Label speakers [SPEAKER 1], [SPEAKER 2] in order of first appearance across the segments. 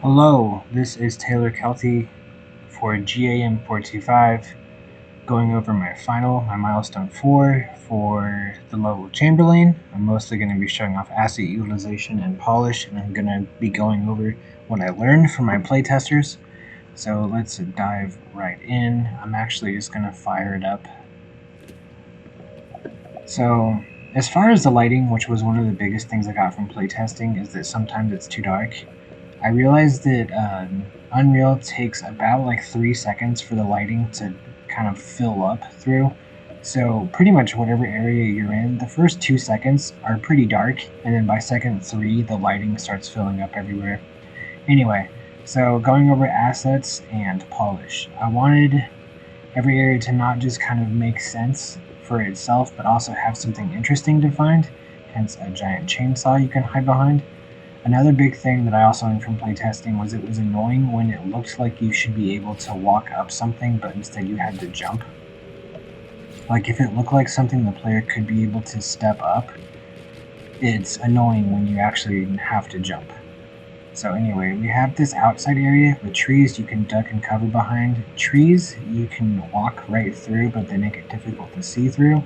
[SPEAKER 1] Hello, this is Taylor Kelty for GAM425, going over my milestone 4 for the level Chamberlain. I'm mostly going to be showing off asset utilization and polish, and I'm going to be going over what I learned from my playtesters. So let's dive right in. I'm actually just going to fire it up. So as far as the lighting, which was one of the biggest things I got from playtesting, is that sometimes it's too dark. I realized that Unreal takes about like 3 seconds for the lighting to kind of fill up through. So pretty much whatever area you're in, the first 2 seconds are pretty dark, and then by second 3, the lighting starts filling up everywhere. Anyway, so going over assets and polish. I wanted every area to not just kind of make sense for itself, but also have something interesting to find, hence a giant chainsaw you can hide behind. Another big thing that I also learned from playtesting was it was annoying when it looked like you should be able to walk up something, but instead you had to jump. Like if it looked like something the player could be able to step up, it's annoying when you actually have to jump. So anyway, we have this outside area with trees you can duck and cover behind. Trees you can walk right through, but they make it difficult to see through.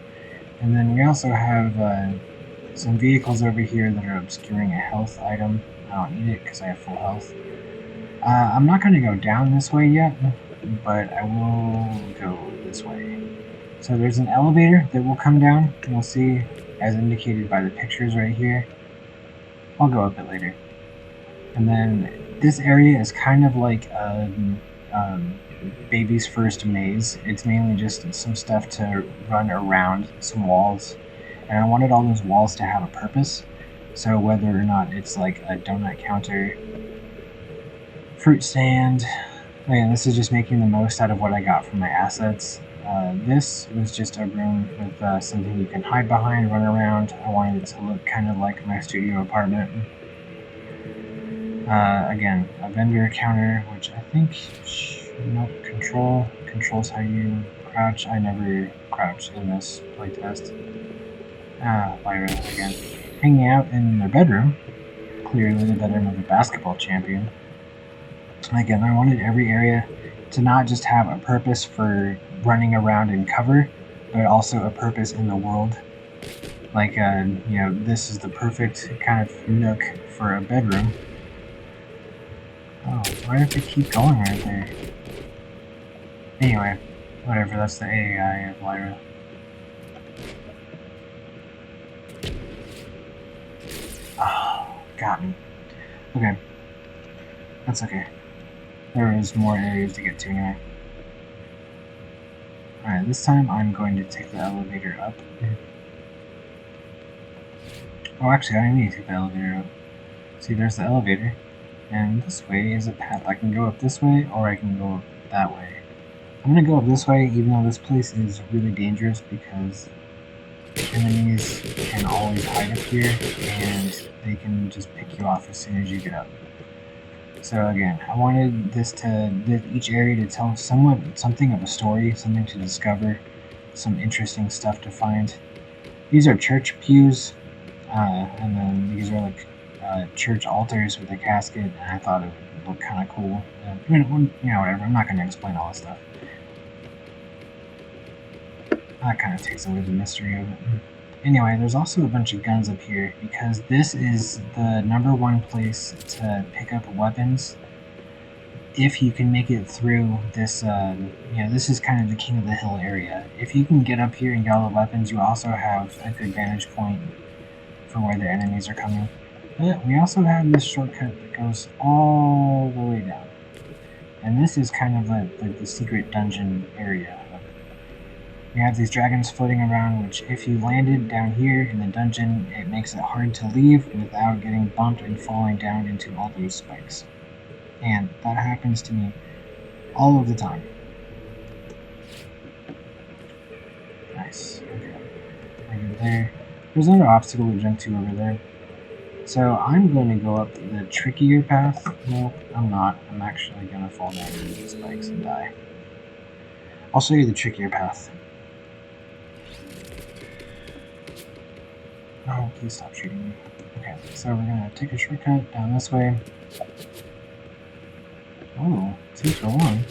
[SPEAKER 1] And then we also have some vehicles over here that are obscuring a health item. I don't need it because I have full health. I'm not going to go down this way yet, but I will go this way. So there's an elevator that will come down. You'll see, as indicated by the pictures right here. I'll go up it later. And then this area is kind of like a baby's first maze. It's mainly just some stuff to run around some walls. And I wanted all those walls to have a purpose. So whether or not it's like a donut counter, fruit stand, again, this is just making the most out of what I got from my assets. This was just a room with something you can hide behind, run around. I wanted it to look kind of like my studio apartment. Again, a vendor counter, which I think, nope, controls how you crouch. I never crouched in this playtest. Lyra again. Hanging out in their bedroom, clearly the bedroom of a basketball champion. Again, I wanted every area to not just have a purpose for running around in cover, but also a purpose in the world. Like, this is the perfect kind of nook for a bedroom. Oh, why did they keep going right there? Anyway, whatever, that's the AI of Lyra. Oh, got me. Okay. That's okay. There is more areas to get to anyway. Alright, this time I'm going to take the elevator up. Oh, actually, I don't need to take the elevator up. See, there's the elevator. And this way is a path. I can go up this way, or I can go up that way. I'm gonna go up this way, even though this place is really dangerous because enemies can always hide up here, and they can just pick you off as soon as you get up. So again, I wanted each area to tell something of a story, something to discover, some interesting stuff to find. These are church pews, and then these are like church altars with a casket, and I thought it would look kind of cool. Whatever. I'm not going to explain all this stuff. That kind of takes away the mystery of it. Anyway, there's also a bunch of guns up here because this is the #1 place to pick up weapons. If you can make it through this, this is kind of the king of the hill area. If you can get up here and get all the weapons, you also have a good vantage point for where the enemies are coming. But we also have this shortcut that goes all the way down. And this is kind of the secret dungeon area. We have these dragons floating around, which if you landed down here in the dungeon, it makes it hard to leave without getting bumped and falling down into all those spikes. And that happens to me all of the time. Nice. Okay. Right there. There's another obstacle to jump to over there. So I'm going to go up the trickier path. No, I'm not. I'm actually going to fall down into the spikes and die. I'll show you the trickier path. Oh, please stop shooting me. Okay, so we're going to take a shortcut down this way. 2 for 1.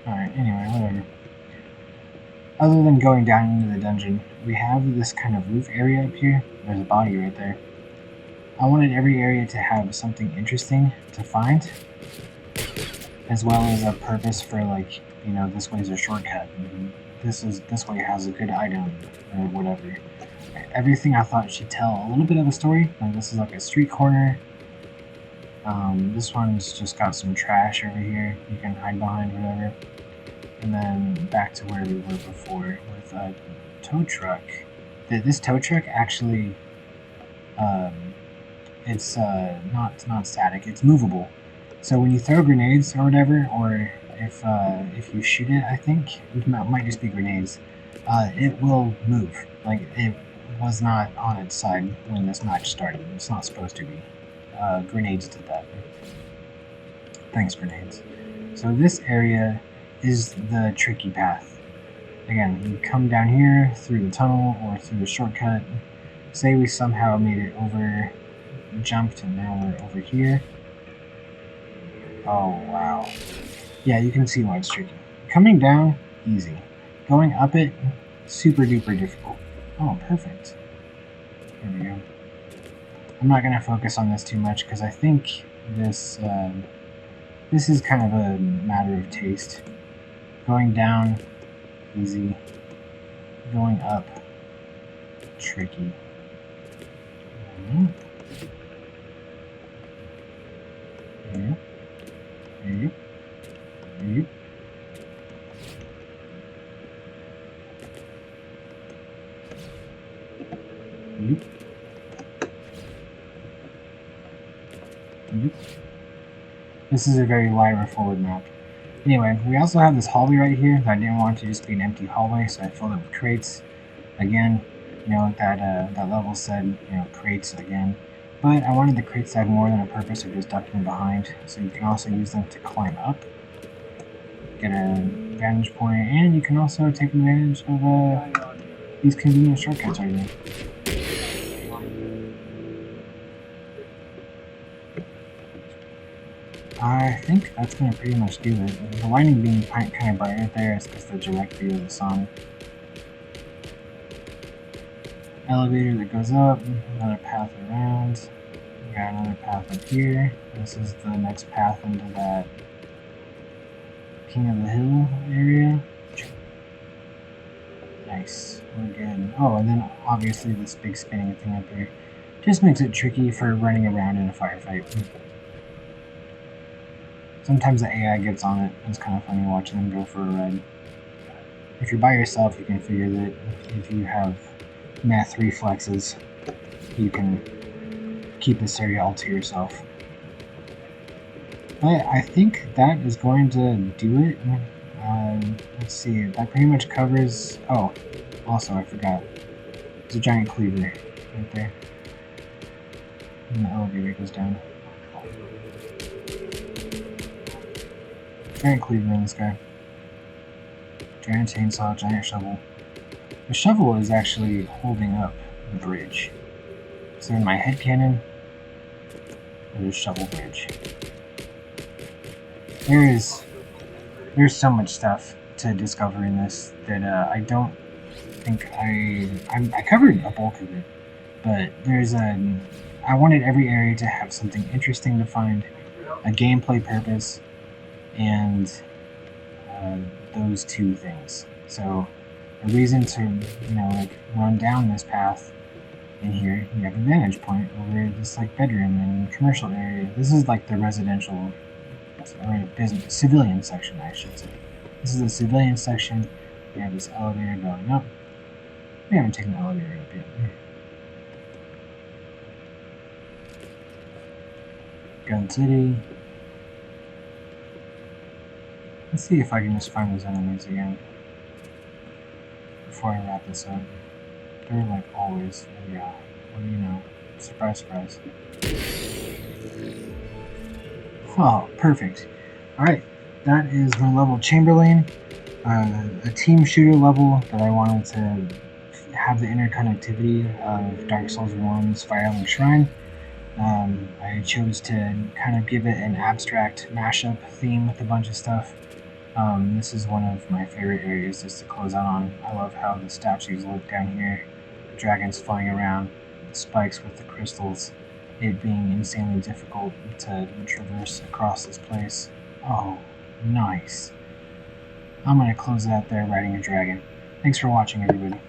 [SPEAKER 1] Alright, anyway, whatever. Other than going down into the dungeon, we have this kind of roof area up here. There's a body right there. I wanted every area to have something interesting to find, as well as a purpose for, like, you know, this way is a shortcut. This way has a good item or whatever. Everything I thought should tell a little bit of a story. Like, this is like a street corner. This one's just got some trash over here you can hide behind, whatever. And then back to where we were before with a tow truck. This tow truck actually, it's not static. It's movable. So when you throw grenades or whatever, or if you shoot it, I think it might just be grenades. It will move. Like, it was not on its side when this match started. It's not supposed to be. Grenades did that. Thanks, grenades. So this area is the tricky path. Again, you come down here through the tunnel or through the shortcut. Say we somehow made it over, jumped, and now we're over here. Oh, wow. Yeah, you can see why it's tricky. Coming down, easy. Going up it, super duper difficult. Oh, perfect. There we go. I'm not going to focus on this too much because I think this is kind of a matter of taste. Going down, easy. Going up, tricky. This is a very lighter forward map. Anyway, we also have this hallway right here that I didn't want to just be an empty hallway, so I filled it with crates. Again, you know, that level said, you know, crates again. But I wanted the crates to have more than a purpose of just ducking behind, so you can also use them to climb up, get a vantage point, and you can also take advantage of these convenient shortcuts right here. I think that's going to pretty much do it. The lightning being kind of bright right there is because the direct view of the sun. Elevator that goes up, another path around. We got another path up here. This is the next path into that King of the Hill area. Nice, we're good. Oh, and then obviously this big spinning thing up there just makes it tricky for running around in a firefight. Sometimes the AI gets on it. It's kind of funny watching them go for a ride. If you're by yourself, you can figure that if you have math reflexes, you can keep this area all to yourself. But I think that is going to do it. Let's see, that pretty much covers... Oh, also I forgot. There's a giant cleaver right there. And the elevator goes down. Giant cleaver in this guy. Giant chainsaw, giant shovel. The shovel is actually holding up the bridge. So in my headcanon, there's shovel bridge. There's so much stuff to discover in this that I don't think I covered a bulk of it, but I wanted every area to have something interesting to find, a gameplay purpose, and those two things. So a reason to, you know, like run down this path in here. You have a vantage point over this like bedroom and commercial area. This is like the residential or business civilian section, I should say. This is the civilian section. We have this elevator going up. We haven't taken the elevator up yet. Gun City. Let's see if I can just find those enemies again before I wrap this up. They're like always, yeah, what do you know? Surprise, surprise. Oh, perfect. Alright, that is my level Chamberlain, a team shooter level that I wanted to have the interconnectivity of Dark Souls 1's Fire Emblem Shrine. I chose to kind of give it an abstract mashup theme with a bunch of stuff. This is one of my favorite areas just to close out on. I love how the statues look down here. The dragons flying around, the spikes with the crystals, it being insanely difficult to traverse across this place. Oh, nice. I'm going to close out there riding a dragon. Thanks for watching, everybody.